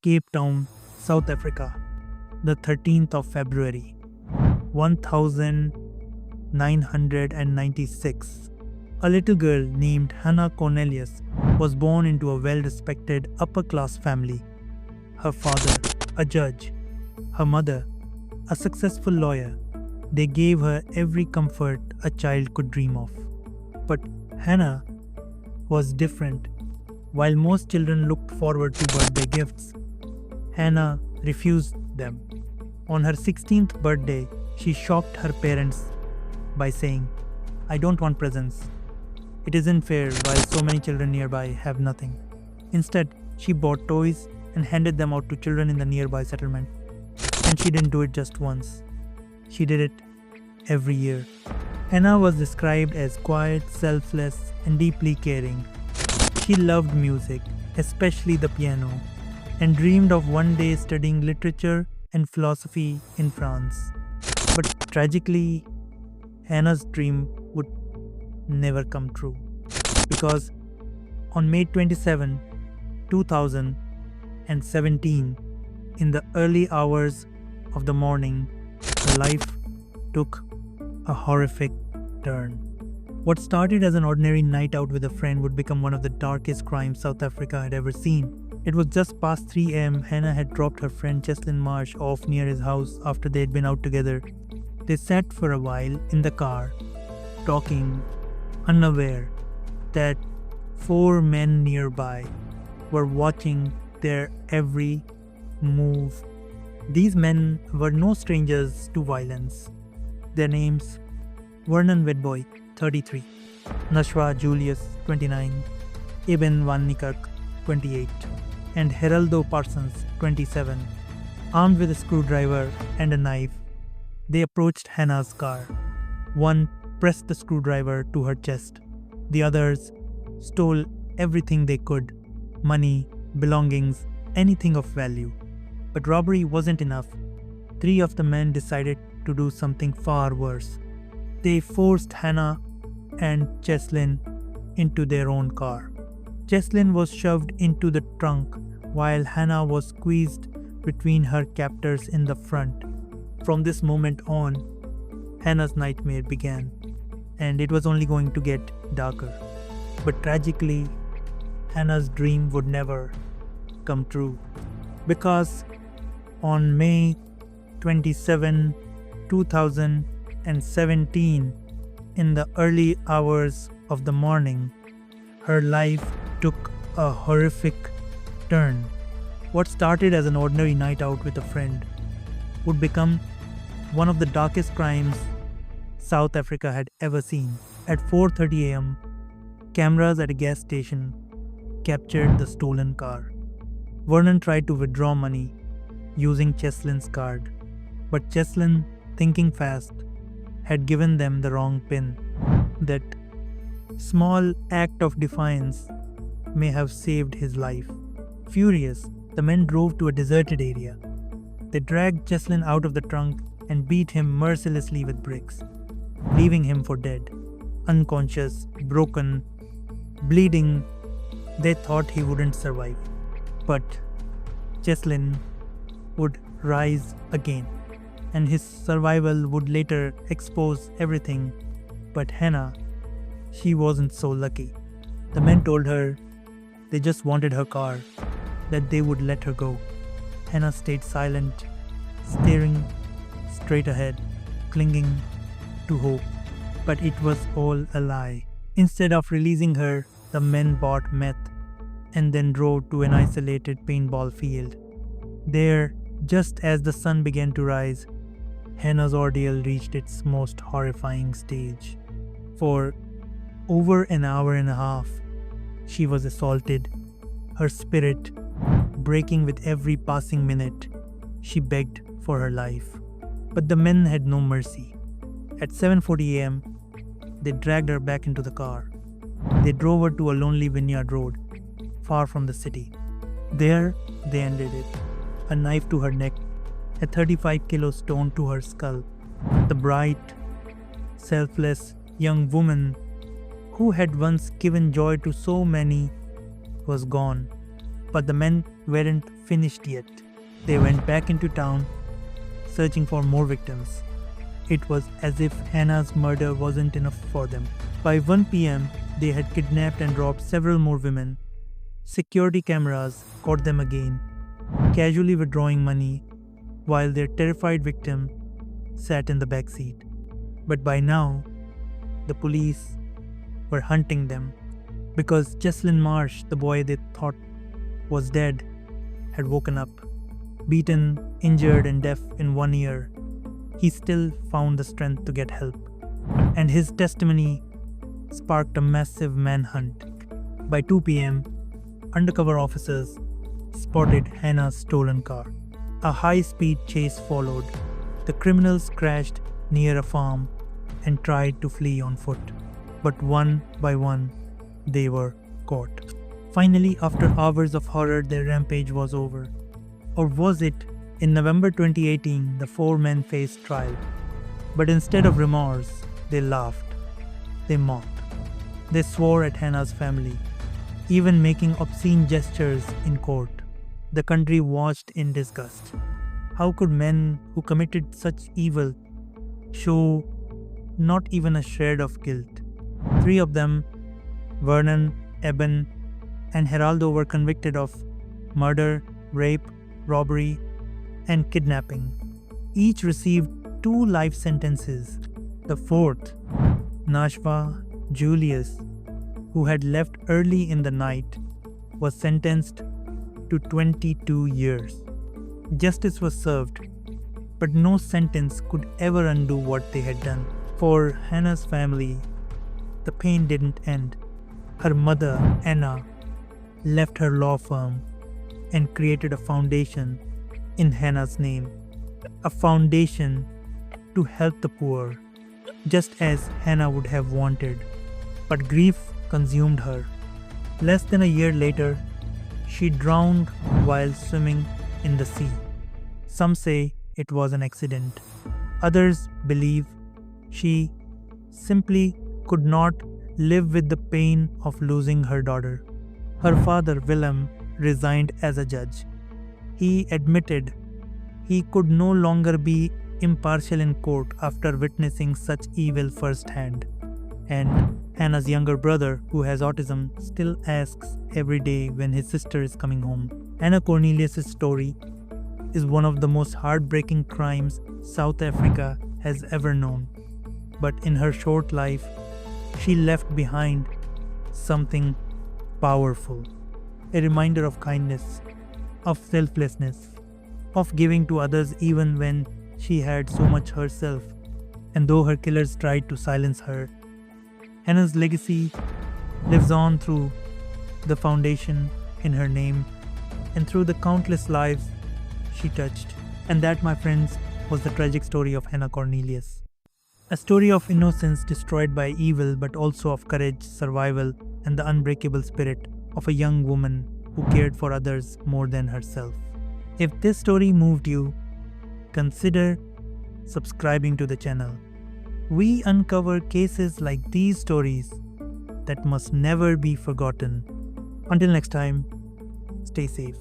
Cape Town, South Africa, the 13th of February, 1996. A little girl named Hannah Cornelius was born into a well-respected upper-class family. Her father, a judge, her mother, a successful lawyer. They gave her every comfort a child could dream of. But Hannah was different. While most children looked forward to birthday gifts, Hannah refused them. On her 16th birthday, she shocked her parents by saying, "I don't want presents. It isn't fair while so many children nearby have nothing." Instead, she bought toys and handed them out to children in the nearby settlement. And she didn't do it just once. She did it every year. Hannah was described as quiet, selfless, and deeply caring. She loved music, especially the piano, and dreamed of one day studying literature and philosophy in France. But tragically, Hannah's dream would never come true. Because on May 27, 2017, in the early hours of the morning, her life took a horrific turn. What started as an ordinary night out with a friend would become one of the darkest crimes South Africa had ever seen. It was just past 3 a.m. Hannah had dropped her friend Cheslin Marsh off near his house after they had been out together. They sat for a while in the car, talking, unaware that 4 men nearby were watching their every move. These men were no strangers to violence. Their names: Vernon Wedboy, 33, Nashwa Julius, 29, Ibn Van Niekerk, 28, and Geraldo Parsons, 27. Armed with a screwdriver and a knife, they approached Hannah's car. One pressed the screwdriver to her chest. The others stole everything they could: money, belongings, anything of value. But robbery wasn't enough. 3 of the men decided to do something far worse. They forced Hannah and Cheslin into their own car. Cheslin was shoved into the trunk while Hannah was squeezed between her captors in the front. From this moment on, Hannah's nightmare began, and it was only going to get darker. But tragically, Hannah's dream would never come true, because on May 27, 2017, in the early hours of the morning, her life took a horrific turn. What started as an ordinary night out with a friend would become one of the darkest crimes South Africa had ever seen. At 4:30 a.m., cameras at a gas station captured the stolen car. Vernon tried to withdraw money using Cheslin's card, but Cheslin, thinking fast, had given them the wrong PIN. That small act of defiance may have saved his life. Furious, the men drove to a deserted area. They dragged Cheslin out of the trunk and beat him mercilessly with bricks, leaving him for dead. Unconscious, broken, bleeding, they thought he wouldn't survive. But Cheslin would rise again, and his survival would later expose everything. But Hannah, she wasn't so lucky. The men told her they just wanted her car, that they would let her go. Hannah stayed silent, staring straight ahead, clinging to hope. But it was all a lie. Instead of releasing her, the men bought meth and then drove to an isolated paintball field. There, just as the sun began to rise, Hannah's ordeal reached its most horrifying stage. For over an hour and a half, she was assaulted, her spirit breaking with every passing minute. She begged for her life. But the men had no mercy. At 7:40 a.m., they dragged her back into the car. They drove her to a lonely vineyard road, far from the city. There, they ended it. A knife to her neck, a 35-kilo stone to her skull. The bright, selfless young woman who had once given joy to so many was gone. But the men weren't finished yet. They went back into town, searching for more victims. It was as if Hannah's murder wasn't enough for them. By 1 p.m., they had kidnapped and robbed several more women. Security cameras caught them again, casually withdrawing money while their terrified victim sat in the back seat. But by now, the police were hunting them because Cheslin Marsh, the boy they thought was dead, had woken up. Beaten, injured, and deaf in one ear, he still found the strength to get help, and his testimony sparked a massive manhunt. By 2 p.m., undercover officers spotted Hannah's stolen car. A high-speed chase followed. The criminals crashed near a farm and tried to flee on foot, but one by one, they were caught. Finally, after hours of horror, their rampage was over. Or was it? In November 2018, the 4 men faced trial. But instead of remorse, they laughed. They mocked. They swore at Hannah's family, even making obscene gestures in court. The country watched in disgust. How could men who committed such evil show not even a shred of guilt? 3 of them, Vernon, Eben, and Geraldo, were convicted of murder, rape, robbery, and kidnapping. Each received 2 life sentences. The 4th, Nashva Julius, who had left early in the night, was sentenced to 22 years. Justice was served, but no sentence could ever undo what they had done. For Hannah's family, the pain didn't end. Her mother, Anna, left her law firm and created a foundation in Hannah's name. A foundation to help the poor, just as Hannah would have wanted. But grief consumed her. Less than a year later, she drowned while swimming in the sea. Some say it was an accident. Others believe she simply could not live with the pain of losing her daughter. Her father, Willem, resigned as a judge. He admitted he could no longer be impartial in court after witnessing such evil firsthand. And Hannah's younger brother, who has autism, still asks every day when his sister is coming home. Hannah Cornelius' story is one of the most heartbreaking crimes South Africa has ever known. But in her short life, she left behind something powerful. A reminder of kindness, of selflessness, of giving to others even when she had so much herself. And though her killers tried to silence her, Hannah's legacy lives on through the foundation in her name and through the countless lives she touched. And that, my friends, was the tragic story of Hannah Cornelius. A story of innocence destroyed by evil, but also of courage, survival, and the unbreakable spirit of a young woman who cared for others more than herself. If this story moved you, consider subscribing to the channel. We uncover cases like these stories that must never be forgotten. Until next time, stay safe.